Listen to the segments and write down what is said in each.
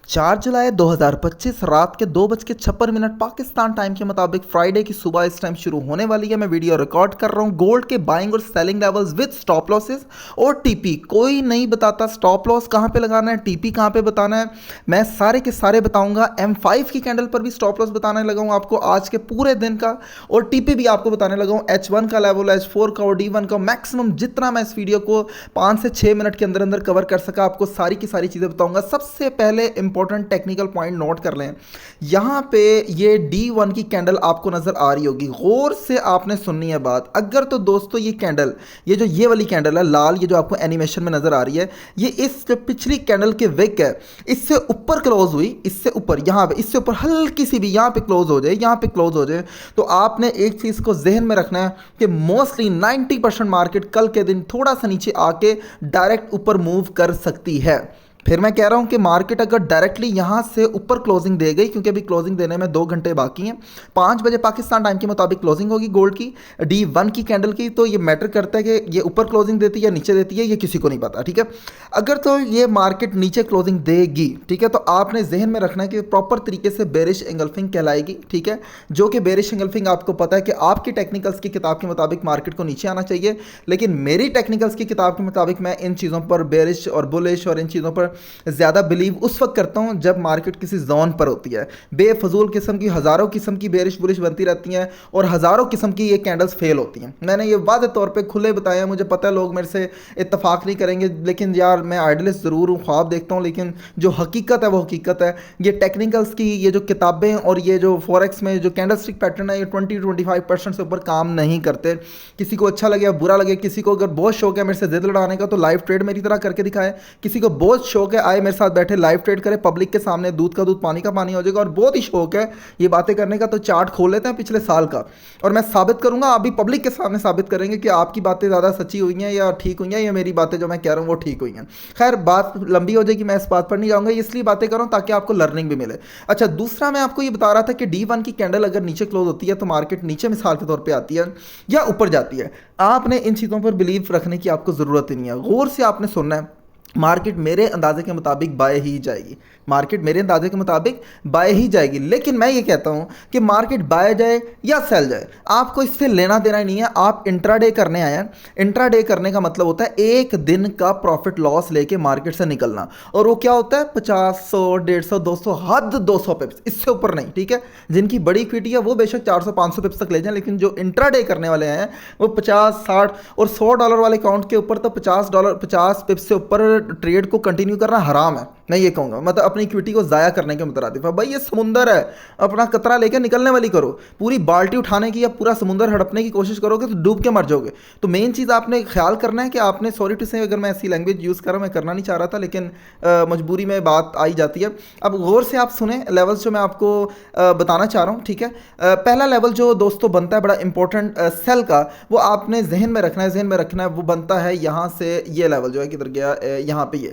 4 जुलाई 2025 रात के 2:56 पाकिस्तान टाइम के मुताबिक फ्राइडे की सुबह इस टाइम शुरू होने वाली है। मैं वीडियो रिकॉर्ड कर रहा हूँ। गोल्ड के बाइंग और selling levels with stop losses और टीपी। कोई नहीं बताता स्टॉप लॉस कहाँ पे लगाना है, टीपी कहाँ पे बताना है। मैं सारे के सारे बताऊंगा। M5 की कैंडल पर भी स्टॉप लॉस बताने लगा हूँ आपको आज के पूरे दिन का, और टीपी भी आपको बताने लगा हूँ। H1 का लेवल, H4 का और D1 का। मैक्सिमम जितना मैं इस वीडियो को 5 से 6 मिनट के अंदर अंदर कवर कर सका आपको सारी की सारी चीज़ें बताऊंगा। सबसे पहले इंपॉर्टेंट टेक्निकल पॉइंट नोट कर लें। यहां पे ये D1 की कैंडल आपको नजर आ रही होगी, गौर से आपने सुननी है बात। अगर तो दोस्तों ये कैंडल, ये वाली कैंडल है लाल, ये जो आपको एनिमेशन में नजर आ रही है, ये इस पिछली कैंडल के विक है, इससे ऊपर क्लोज हुई, इससे ऊपर यहां पे, इससे ऊपर हल्की सी भी यहां पे क्लोज हो जाए, यहां पे क्लोज हो जाए, तो आपने एक चीज को जहन में रखना है कि मोस्टली 90% मार्केट कल के दिन थोड़ा सा नीचे आके डायरेक्ट ऊपर मूव कर सकती है। फिर मैं कह रहा हूं कि मार्केट अगर डायरेक्टली यहां से ऊपर क्लोजिंग दे गई, क्योंकि अभी क्लोजिंग देने में 2 घंटे बाकी हैं, 5 बजे पाकिस्तान टाइम के मुताबिक क्लोजिंग होगी गोल्ड की D1 की कैंडल की, तो ये मैटर करता है कि ये ऊपर क्लोजिंग देती है या नीचे देती है, ये किसी को नहीं पता। ठीक है, अगर तो ये मार्केट नीचे क्लोजिंग देगी, ठीक है, तो आपने जहन में रखना है कि प्रॉपर तरीके से बेरिश एंगल्फिंग कहलाएगी। ठीक है, जो कि बेरिश एंगल्फिंग आपको पता है कि आपकी टेक्निकल्स की किताब के मुताबिक मार्केट को नीचे आना चाहिए, लेकिन मेरी टेक्निकल्स की किताब के मुताबिक मैं इन चीज़ों पर बेरिश और बुलिश और इन चीज़ों पर ज़्यादा बिलीव उस वक्त करता हूं जब मार्केट किसी जोन पर होती है। बेफजूल किस्म की हज़ारों किस्म की बेरिश बुलिश बनती रहती हैं और हज़ारों किस्म की ये कैंडल्स फेल होती हैं। मैंने ये वादे तौर पे खुले बताया, मुझे पता है लोग मेरे से इत्तफाक नहीं करेंगे, लेकिन यार मैं आइडियलिस्ट ज़रूर हूँ, ख्वाब देखता हूँ, लेकिन जो हकीकत है वो हकीकत है। ये टेक्निकल्स की ये जो किताबें और ये जो फॉरेक्स में जो कैंडल स्टिक पैटर्न है, ये 20-25% से ऊपर काम नहीं करते। किसी को अच्छा लगे या बुरा लगे, किसी को अगर बहुत शौक है मेरे से जिद लड़ाने का तो लाइव ट्रेड मेरी तरह करके दिखाए, किसी को बहुत शौक है आए मेरे साथ बैठे लाइव ट्रेड करे, पब्लिक के सामने दूध का दूध पानी का पानी हो जाएगा, और बहुत ही शौक है ये बातें करने का तो चार्ट खोल लेते हैं पिछले साल का और मैं साबित करूंगा, आप भी पब्लिक के सामने साबित करेंगे कि आपकी बातें ज़्यादा सच्ची हुई हैं या ठीक हुई हैं, या मेरी बातें जो मैं कह रहा हूँ वो ठीक हुई हैं। खैर बात लंबी हो जाएगी, मैं इस बात पर नहीं जाऊंगा, इसलिए बातें करूँ ताकि आपको लर्निंग भी मिले। अच्छा, दूसरा मैं आपको ये बता रहा था कि D1 की कैंडल अगर नीचे क्लोज होती है तो मार्केट नीचे मिसाल के तौर पर आती है या ऊपर जाती है। आपने इन चीज़ों पर बिलीव रखने की आपको ज़रूरत ही नहीं है, गौर से आपने सुनना है। मार्केट मेरे अंदाजे के मुताबिक बाय ही जाएगी, मार्केट मेरे अंदाजे के मुताबिक बाय ही जाएगी, लेकिन मैं ये कहता हूं कि मार्केट बाय जाए या सेल जाए आपको इससे लेना देना ही नहीं है। आप इंट्राडे करने आए हैं, इंट्राडे करने का मतलब होता है एक दिन का प्रॉफिट लॉस लेके मार्केट से निकलना, और वो क्या होता है 50, 100, 150, 200, हद 200 पिप्स, इससे ऊपर नहीं। ठीक है, जिनकी बड़ी इक्विटी है वो बेशक 400, 500 पिप्स तक ले जाएं, लेकिन जो इंट्राडे करने वाले हैं वो 50, 60 और $100 वाले अकाउंट के ऊपर तो $50, 50 पिप्स से ऊपर ट्रेड को कंटिन्यू करना हराम है। मैं ये कहूँगा, मतलब अपनी इक्विटी को ज़ाया करने के मुतरादिफ है। भाई ये समुंदर है, अपना कतरा लेकर निकलने वाली करो। पूरी बाल्टी उठाने की या पूरा समुंदर हड़पने की कोशिश करोगे तो डूब के मर जाओगे। तो मेन चीज़ आपने ख्याल करना है कि आपने, सॉरी टू से अगर मैं ऐसी लैंग्वेज यूज़ कर रहा हूँ, मैं करना नहीं चाह रहा था, लेकिन मजबूरी में बात आई जाती है। अब गौर से आप सुने लेवल्स जो मैं आपको बताना चाह रहा हूँ। ठीक है, पहला लेवल जो दोस्तों बनता है बड़ा इंपॉर्टेंट सेल का, वो आपने जहन में रखना है, जहन में रखना है। वो बनता है यहाँ से, ये लेवल जो है किधर गया, यहाँ पे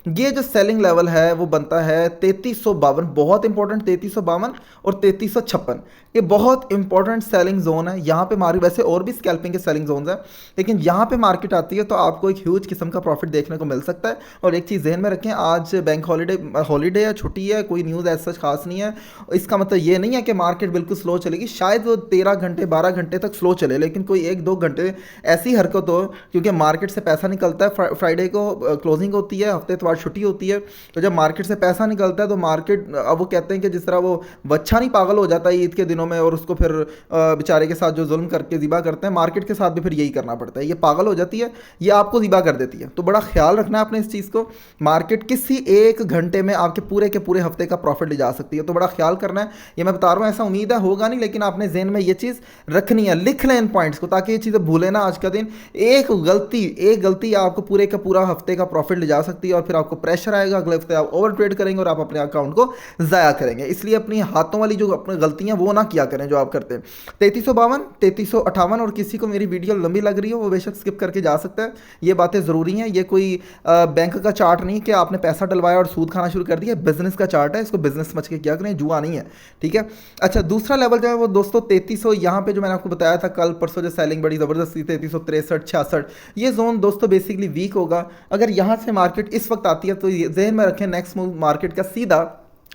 ये जो सेलिंग लेवल है वो बनता है 3352, बहुत इंपॉर्टेंट 3352 और 3356। ये बहुत इंपॉर्टेंट सेलिंग जोन है। यहाँ पे मार्केट, वैसे और भी स्कैल्पिंग के सेलिंग जोन है, लेकिन यहाँ पे मार्केट आती है तो आपको एक ह्यूज किस्म का प्रॉफिट देखने को मिल सकता है। और एक चीज़ जहन में रखें, आज बैंक हॉलीडे है, छुट्टी है, कोई न्यूज़ ऐसा खास नहीं है। इसका मतलब ये नहीं है कि मार्केट बिल्कुल स्लो चलेगी, शायद वो 13 घंटे 12 घंटे तक स्लो चले, लेकिन कोई 1-2 घंटे ऐसी हरकत हो, क्योंकि मार्केट से पैसा निकलता है। फ्राइडे को क्लोजिंग होती है, हफ्ते इतवार छुट्टी होती है, तो जब मार्केट से पैसा निकलता है तो मार्केट, अब वो कहते हैं कि जिस तरह वो बच्चा नहीं पागल हो जाता है ईद के दिनों में और उसको फिर बेचारे के साथ जो जुल्म करके ज़िबा करते हैं, मार्केट के साथ भी फिर यही करना पड़ता है। ये पागल हो जाती है, ये आपको ज़िबा कर देती है। तो बड़ा ख्याल रखना है आपने इस चीज़ को। मार्केट किसी 1 घंटे में आपके पूरे के पूरे हफ्ते का प्रॉफिट ले जा सकती है, तो बड़ा ख्याल करना है। ये मैं बता रहा हूँ, ऐसा उम्मीद है होगा नहीं, लेकिन आपने जहन में ये चीज़ रखनी है, लिख लें इन पॉइंट्स को, ताकि ये चीज़ें भूलें ना आज का दिन। एक गलती आपको पूरे का पूरा हफ्ते का प्रॉफिट ले जा सकती है, और फिर आपको प्रेशर आएगा, अगले हफ्ते आप ओवर ट्रेड करेंगे और आप अपने अकाउंट को ज़ाया करेंगे। इसलिए अपनी हाथों वाली जो अपनी गलतियां वो ना किया करें जो आप करते हैं। 3352, 3358, और किसी को मेरी वीडियो लंबी लग रही हो वो बेशक स्किप करके जा सकता है। ये बातें ज़रूरी हैं, ये कोई बैंक का चार्ट नहीं कि आपने पैसा डलवाया और सूद खाना शुरू कर दिया। बिजनेस का चार्ट है, इसको बिजनेस समझ के क्या करें, जुआ नहीं है। ठीक है, अच्छा, दूसरा लेवल जो है वो दोस्तों 3300, यहाँ पे जो मैंने आपको बताया था कल परसों जो सेलिंग बड़ी ज़बरदस्त थी 3363, 66, ये जोन दोस्तों बेसिकली वीक होगा। अगर यहाँ से मार्केट इस वक्त आती है तो जहन में रखें नेक्स्ट मूव मार्केट का सीधा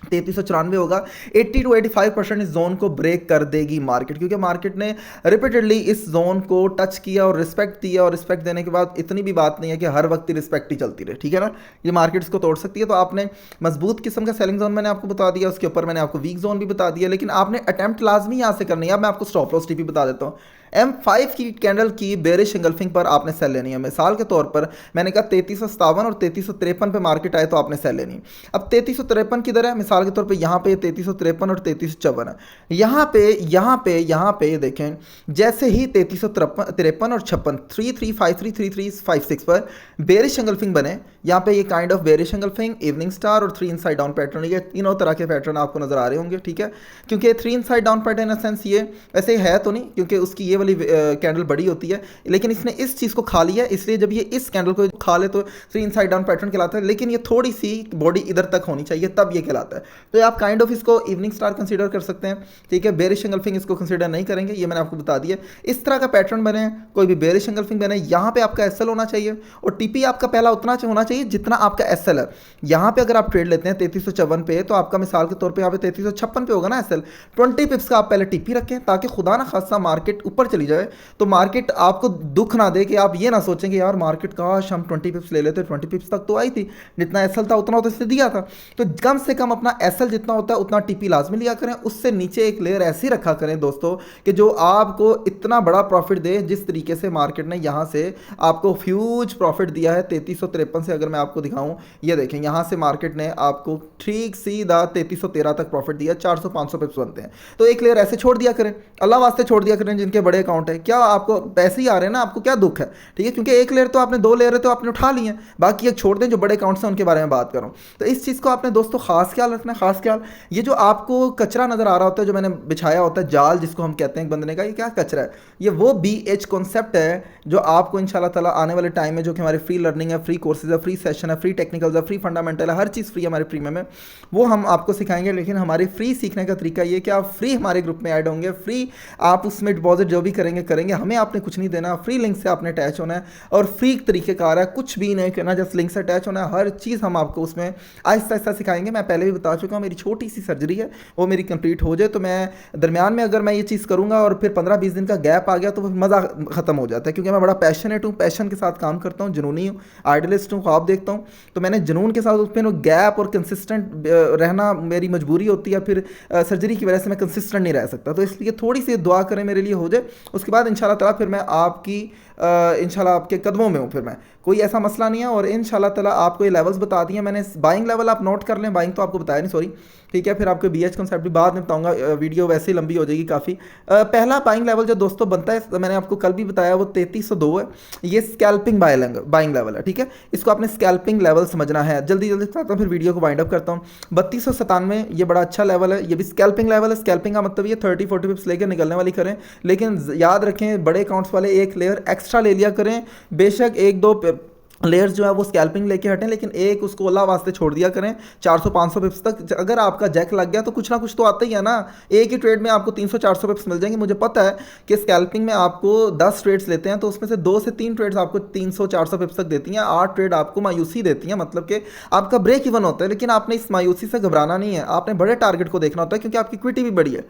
3394 होगा। 80 to 85% इस जोन को ब्रेक कर देगी मार्केट, क्योंकि मार्केट ने रिपीटेडली इस जोन को टच किया और रिस्पेक्ट दिया, और रिस्पेक्ट देने के बाद इतनी भी बात नहीं है कि हर वक्त ही रिस्पेक्ट ही चलती रहे, ठीक है ना। ये मार्केट इसको तोड़ सकती है। तो आपने मजबूत किस्म का सेलिंग जोन मैंने आपको बता दिया, उसके ऊपर मैंने आपको वीक जोन भी बता दिया, लेकिन आपने अटेम्प्ट लाजमी यहाँ से करनी है। अब मैं आपको स्टॉप लॉस टीपी बता देता हूँ। M5 की कैंडल की बेरिश एंगल्फिंग पर आपने सेल लेनी है। मिसाल के तौर पर मैंने कहा 3357 और 3353 पे मार्केट आए तो आपने सेल लेनी है। अब 3353 किधर है? मिसाल के तौर पे यहाँ पे 3353 और 3354 है। यहाँ पे ये देखें, जैसे ही 3353 और 56 3353 3356 पर बेरिश एंगल्फिंग बने, यहाँ पे ये kind of bearish engulfing, evening star और 3 इनसाइड डाउन पैटर्न, ये तीनों तरह के पैटर्न आपको नजर आ रहे होंगे, ठीक है। क्योंकि 3 inside down pattern in sense ये वैसे है तो नहीं, क्योंकि उसकी ये वाली कैंडल बड़ी होती है, लेकिन इसने इस चीज़ को खा लिया, इसलिए जब ये इस कैंडल को खा ले तो 3 इनसाइड डाउन पैटर्न कहलाता है। लेकिन ये थोड़ी सी बॉडी इधर तक होनी चाहिए तब ये कहलाता है। तो आप काइंड ऑफ इसको इवनिंग स्टार कंसीडर कर सकते हैं, ठीक है। बेरिश एंगल्फिंग इसको कंसीडर नहीं करेंगे, ये मैंने आपको बता दिया। इस तरह का पैटर्न बने, कोई भी बेरिश एंगल्फिंग बने, यहाँ पे आपका एसएल होना चाहिए और टीपी आपका पहला उतना होना चाहिए जितना आपका एसएल है। यहाँ पे अगर आप ट्रेड लेते हैं 3354 पे, तो आपका मिसाल के तौर पे यहाँ पे 3356 पे होगा ना एसएल। 20 पिप्स का आप पहले टीपी रखें, ताकि खुदा ना खासा मार्केट ऊपर चली जाए तो मार्केट आपको दुख ना दे कि आप ये ना सोचेंगे यार मार्केट काश हम 20 पिप्स ले लेते, 20 पिप्स तक तो आई थी, जितना एसएल था उतना तो इसने दिया था। तो कम से कम अपना एसएल जितना होता है उतना टीपी लाजमी लिया करें। उससे नीचे एक लेयर ऐसी रखा करें दोस्तों कि जो आपको इतना बड़ा प्रॉफिट दे, जिस तरीके से मार्केट ने यहाँ से आपको ह्यूज प्रॉफिट दिया है 3353 से। अगर मैं आपको दिखाऊं, ये देखें, यहाँ से मार्केट ने आपको ठीक सीधा 3313 तक प्रॉफिट दिया, 400-500 पिप्स बनते हैं। तो एक लेयर ऐसे छोड़ दिया करें, अल्लाह वास्ते छोड़ दिया करें जिनके बड़े अकाउंट है। क्या आपको पैसे ही आ रहे हैं ना, आपको क्या दुख है, ठीक है। क्योंकि एक लेयर तो आपने, 2 लेयर तो आपने उठा ली है, बाकी एक छोड़ दें जो बड़े अकाउंट्स हैं उनके बारे में बात करूं। तो इस चीज़ को आपने दोस्तों खास ख्याल रखना है, खास ख्याल। ये जो आपको कचरा नज़र आ रहा होता है, जो मैंने बिछाया होता है जाल, जिसको हम कहते हैं एक बंदे ने कहा, ये क्या कचरा है, ये वो BH कॉन्सेप्ट है जो आपको इंशाल्लाह ताला आने वाले टाइम में, जो कि हमारी फ्री लर्निंग है, फ्री कोर्सेज है, फ्री सेशन है, फ्री टेक्निकल्स है, फ्री फंडामेंटल है, हर चीज़ फ्री है हमारे प्रीमियम में, वो हम आपको सिखाएंगे। लेकिन हमारी फ्री सीखने का तरीका ये कि आप फ्री हमारे ग्रुप में ऐड होंगे, फ्री आप उसमें डिपॉजिट जो भी करेंगे, हमें आपने कुछ नहीं देना, फ्री लिंक से आपने अटैच होना है और फ्री तरीके कार है, कुछ भी नहीं करना, जस्ट लिंक से अटैच होना है। हर चीज़ हम आपको उसमें आहिस्ता आहिस्ता सिखाएंगे। मैं पहले भी बता चुका हूँ, मेरी छोटी सी सर्जरी है, वो मेरी कंप्लीट हो जाए तो मैं दरमियान में अगर मैं ये चीज़ करूँगा और फिर 15-20 दिन का गैप आ गया तो मज़ा ख़त्म हो जाता है, क्योंकि मैं बड़ा पैशनेट हूँ, पैशन के साथ काम करता हूँ, जुनूनी हूँ, आइडियलिस्ट हूँ, ख्वाब देखता हूँ। तो मैंने जुनून के साथ उसमें गैप और कंसिस्टेंट रहना मेरी मजबूरी होती है, फिर सर्जरी की वजह से मैं कंसिस्टेंट नहीं रह सकता। तो इसलिए थोड़ी सी दुआ करें मेरे लिए हो जाए, उसके बाद इंशाल्लाह ताला फिर मैं आपकी इंशाल्लाह आपके कदमों में हूँ, फिर मैं, कोई ऐसा मसला नहीं है। और इंशाल्लाह ताला आपको ये लेवल्स बता दिए मैंने। बाइंग लेवल आप नोट कर लें, बाइंग तो आपको बताया नहीं, सॉरी, ठीक है। फिर आपको BH कॉन्सेप्ट भी बाद में बताऊंगा, वीडियो वैसे ही लंबी हो जाएगी काफ़ी। पहला बाइंग लेवल जो दोस्तों बनता है, मैंने आपको कल भी बताया, वो 3302 है। ये स्कैल्पिंग बाइंग लेवल है, ठीक है। इसको आपने स्कैल्पिंग लेवल समझना है। जल्दी बताता हूँ, फिर वीडियो को वाइंड अप करता हूँ। 3297 ये बड़ा अच्छा लेवल है, ये भी स्कैल्पिंग लेवल है। स्कैल्पिंग का मतलब ये 30-40 पिप्स लेकर निकलने वाली करें, लेकिन याद रखें बड़े अकाउंट्स वाले एक लेयर एक्स्ट्रा ले लिया करें। बेशक 1-2 लेयर्स जो है वो स्कैल्पिंग लेके हटें, लेकिन एक उसको अल्लाह वास्ते छोड़ दिया करें 400-500 पिप्स तक। अगर आपका जैक लग गया तो कुछ ना कुछ तो आता ही है ना। एक ही ट्रेड में आपको 300-400 पिप्स मिल जाएंगे। मुझे पता है कि स्कैल्पिंग में आपको 10 ट्रेड्स लेते हैं तो उसमें से 2 से 3 ट्रेड्स आपको 300-400 पिप्स तक देती हैं, 8 ट्रेड आपको मायूसी देती हैं, मतलब कि आपका ब्रेक इवन होता है। लेकिन आपने इस मायूसी से घबराना नहीं है, आपने बड़े टारगेट को देखना होता है, क्योंकि आपकी इक्विटी भी बड़ी है।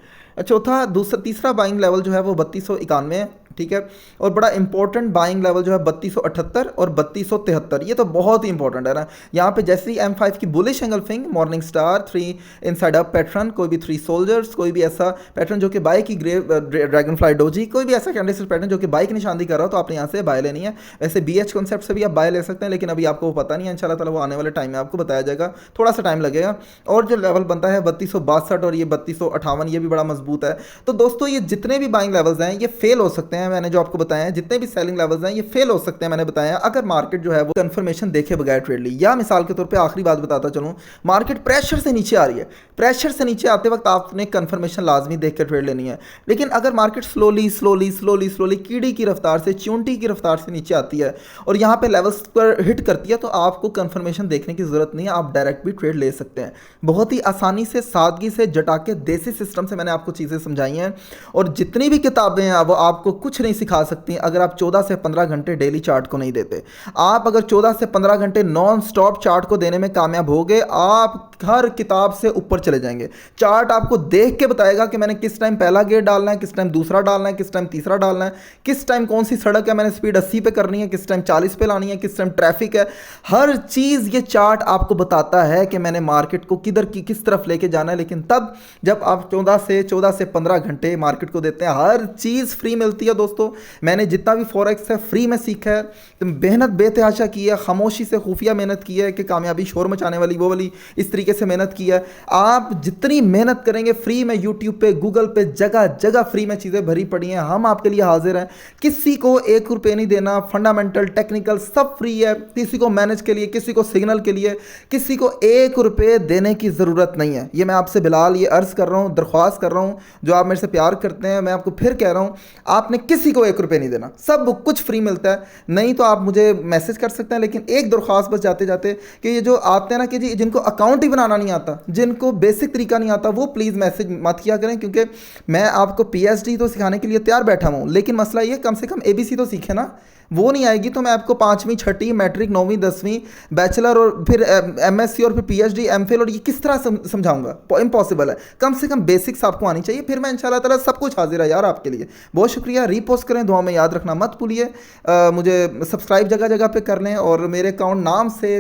तीसरा बाइंग लेवल जो है वो 3291 है, ठीक है। और बड़ा इंपॉर्टेंट बाइंग लेवल जो है 3278 और 3273, ये तो बहुत ही इंपॉर्टेंट है ना। यहाँ पे जैसे ही M5 की bullish engulfing, morning star, 3 inside up pattern, कोई भी 3 सोल्जर्स, कोई भी ऐसा पैटर्न जो कि बाय की ड्रैगन फ्लाई डोजी, कोई भी ऐसा कैंडलस्टिक पैटर्न जो कि बाय की निशानी कर रहा हो, तो आपने यहाँ से बाय लेनी है। वैसे BH कॉन्सेप्ट से भी आप बाय ले सकते हैं, लेकिन अभी आपको वो पता नहीं है, इंशाल्लाह ताला वो आने वाले टाइम में आपको बताया जाएगा, थोड़ा सा टाइम लगेगा। और जो लेवल बनता है 3262 और ये 3258, ये भी बड़ा मजबूत है। तो दोस्तों ये जितने भी बाइंग लेवल्स हैं ये फेल हो सकते हैं, मैंने जो आपको बताया है, जितने भी सेलिंग लेवल्स हैं ये फेल हो सकते हैं, मैंने बताया, अगर मार्केट जो है वो कंफर्मेशन देखे बगैर ट्रेड ली। या मिसाल के तौर पे आखिरी बात बताता चलूँ, मार्केट प्रेशर से नीचे आ रही है, प्रेशर से नीचे आते वक्त आपने कंफर्मेशन लाजमी देख कर ट्रेड लेनी है। लेकिन अगर मार्केट स्लोली कीड़ी की रफ्तार से, च्यूंटी की रफ्तार से नीचे आती है और यहाँ पे लेवल्स पर हिट करती है, तो आपको कंफर्मेशन देखने की जरूरत नहीं है, आप डायरेक्ट भी ट्रेड ले सकते हैं। बहुत ही आसानी से, सादगी से, जटा के देसी सिस्टम से मैंने आपको चीज़ें समझाई हैं। और जितनी भी किताबें हैं वो आपको कुछ कुछ नहीं सिखा सकती अगर आप 14 से 15 घंटे डेली चार्ट को नहीं देते। आप अगर 14 से 15 घंटे नॉन स्टॉप चार्ट को देने में कामयाब हो गए, आप हर किताब से ऊपर चले जाएंगे। चार्ट आपको देख के बताएगा कि मैंने किस टाइम पहला गियर डालना है, किस टाइम दूसरा डालना है, किस टाइम तीसरा डालना है, किस टाइम कौन सी सड़क है मैंने स्पीड 80 पे करनी है, किस टाइम 40 पे लानी है, किस टाइम ट्रैफिक है। हर चीज़ ये चार्ट आपको बताता है कि मैंने मार्केट को किधर की किस तरफ लेके जाना है। लेकिन तब जब आप 14 से 15 घंटे मार्केट को देते हैं, हर चीज़ फ्री मिलती है दोस्तों। मैंने जितना भी फॉरेक्स है फ्री में सीखा है, तो मेहनत बेतहाशा की है, खामोशी से खुफिया मेहनत की है कि कामयाबी शोर मचाने वाली वो वाली, इस तरीके से मेहनत की है। आप जितनी मेहनत करेंगे फ्री में, यूट्यूब पे, गूगल पे, जगह जगह फ्री में चीज़ें भरी पड़ी हैं। हम आपके लिए हाजिर हैं, किसी को 1 रुपये नहीं देना। फंडामेंटल, टेक्निकल सब फ्री है। किसी को मैनेज के लिए, किसी को सिग्नल के लिए, किसी को 1 रुपये देने की ज़रूरत नहीं है। ये मैं आपसे बिलाल ये अर्ज़ कर रहा हूँ, दरख्वास्त कर रहा हूँ, जो आप मेरे से प्यार करते हैं, मैं आपको फिर कह रहा हूँ, आपने किसी को 1 रुपये नहीं देना, सब कुछ फ्री मिलता है। नहीं तो आप मुझे मैसेज कर सकते हैं। लेकिन एक दरख्वास्त बस जाते जाते कि ये जो आते हैं ना कि जी जिनको अकाउंट ही बनाना नहीं आता, जिनको बेसिक तरीका नहीं आता, वो प्लीज़ मैसेज मत किया करें, क्योंकि मैं आपको पीएचडी तो सिखाने के लिए तैयार बैठा हूँ, लेकिन मसला ये कम से कम एबीसी तो सीखे ना। वो नहीं आएगी तो मैं आपको 5वीं, 6वीं, मैट्रिक, 9वीं, 10वीं, बैचलर और फिर एमएससी और फिर पीएचडी, एमफिल और ये किस तरह समझाऊंगा? इम्पॉसिबल है। कम से कम बेसिक्स आपको आनी चाहिए, फिर मैं इंशाल्लाह ताला सब कुछ हाजिर है यार आपके लिए। बहुत शुक्रिया। रीपोस्ट करें, दुआ में याद रखना मत भूलिए। मुझे सब्सक्राइब जगह जगह पे कर लें। और मेरे अकाउंट नाम से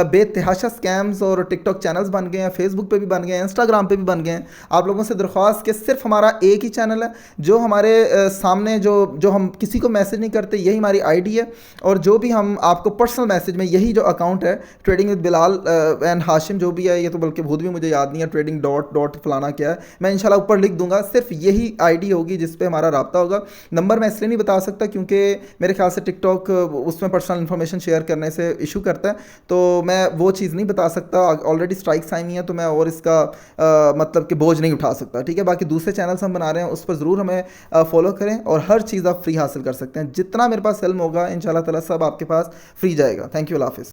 बेतहाशा स्कैम्स और टिकटॉक चैनल्स बन गए हैं, फेसबुक पे भी बन गए हैं, इंस्टाग्राम पे भी बन गए हैं। आप लोगों से दरख्वास्त कि सिर्फ हमारा एक ही चैनल है जो हमारे सामने जो हम किसी को मैसेज नहीं करते, यही हमारी आईडी है। और जो भी हम आपको पर्सनल मैसेज में, यही जो अकाउंट है trading with Bilal and Hashim जो भी है, ये तो बल्कि खुद भी मुझे याद नहीं है, ट्रेडिंग डॉट फलाना क्या है, मैं इंशाल्लाह ऊपर लिख दूंगा। सिर्फ यही आईडी होगी जिस पे हमारा राब्ता होगा। नंबर मैं इसलिए नहीं बता सकता क्योंकि मेरे ख्याल से टिकटॉक उसमें पर्सनल इन्फॉर्मेशन शेयर करने से इशू करता है, तो मैं वो चीज़ नहीं बता सकता। ऑलरेडी स्ट्राइक्स आई हुई हैं, तो मैं और इसका मतलब कि बोझ नहीं उठा सकता, ठीक है। बाकी दूसरे चैनल्स हम बना रहे हैं, उस पर ज़रूर हमें फॉलो करें और हर चीज़ आप फ्री हासिल कर सकते हैं। जितना मेरे पास इल्म होगा इंशाल्लाह ताला सब आपके पास फ्री जाएगा। थैंक यू, अल्लाह हाफ़िज़।